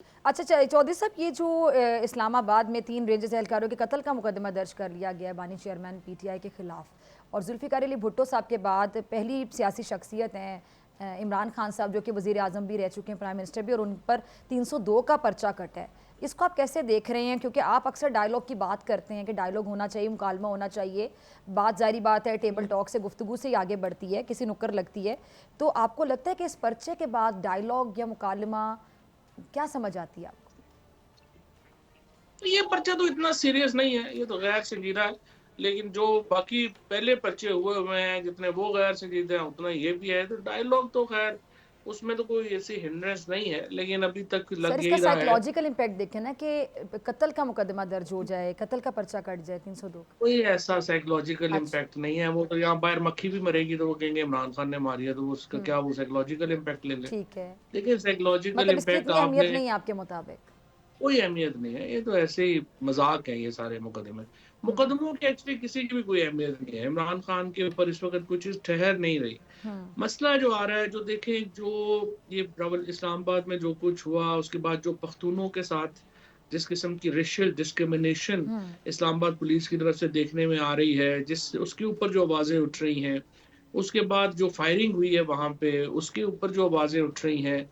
अच्छा चौधरी साहब, ये जो इस्लामाबाद में 3 रेंजर्स एहलकारों के कत्ल का मुकदमा दर्ज कर लिया गया है बानी चेयरमैन पीटीआई के खिलाफ, और जुल्फ़िकार अली भुट्टो साहब के बाद पहली सियासी शख्सियत हैं इमरान खान साहब, जो कि वज़ीर आज़म भी रह चुके हैं, प्राइम मिनिस्टर भी, और उन पर 302 का पर्चा कटा है। इसको आप कैसे देख रहे हैं? क्योंकि आप अक्सर डायलॉग की बात करते हैं कि डायलॉग होना चाहिए, मुकालमा होना चाहिए, बात ज़ाहिर बात है टेबल टॉक से, गुफ्तगू से ही आगे बढ़ती है, किसी नुक्कड़ लगती है। तो आपको लगता है कि इस पर्चे के बाद डायलॉग या मुकालमा क्या समझ आती है आपको? तो ये पर्चा तो इतना सीरियस नहीं है, ये तो गैर संजीदा है। लेकिन जो बाकी पहले पर्चे हुए हुए हैं, जितने वो गैर संजीदा हैं, उतना ये भी है। तो डायलॉग तो खैर उसमें तो कोई ऐसी हिंड्रेंस नहीं है, लेकिन अभी तक सर, लग इसका यही रहा है। साइकोलॉजिकल इम्पैक्ट देखें ना कि कत्ल का मुकदमा दर्ज हो जाए, कत्ल का पर्चा कट जाए 302 का। कोई ऐसा साइकोलॉजिकल अच्छा। इम्पैक्ट नहीं है। वो तो यहाँ बाहर मक्खी भी मरेगी तो वो कहेंगे इमरान खान ने मारी है, तो उसका हुँ, क्या वो साइकोलॉजिकल इम्पैक्ट ले लें। ठीक है। देखिए साइकोलॉजिकल मतलब इसकी इम्पैक्ट इतनी अहमियत आपने नहीं है आपके मुताबिक? कोई अहमियत नहीं है, ये तो ऐसे ही मज़ाक है ये सारे मुकदमे। हुँ, मुकदमों की एक्चुअली किसी की भी कोई अहमियत नहीं है। इमरान खान के ऊपर इस वक़्त कोई चीज़ ठहर नहीं रही। हुँ, मसला जो आ रहा है, जो देखें, जो ये रावल इस्लामाबाद में जो कुछ हुआ, उसके बाद जो पख्तूनों के साथ जिस किस्म की रेशियल डिस्क्रिमिनेशन हुँ। इस्लामाबाद पुलिस की तरफ से देखने में आ रही है, जिस उसके ऊपर जो आवाज़ें उठ रही हैं, उसके बाद जो फायरिंग हुई है वहाँ पे, उसके ऊपर जो आवाज़ें उठ रही हैं,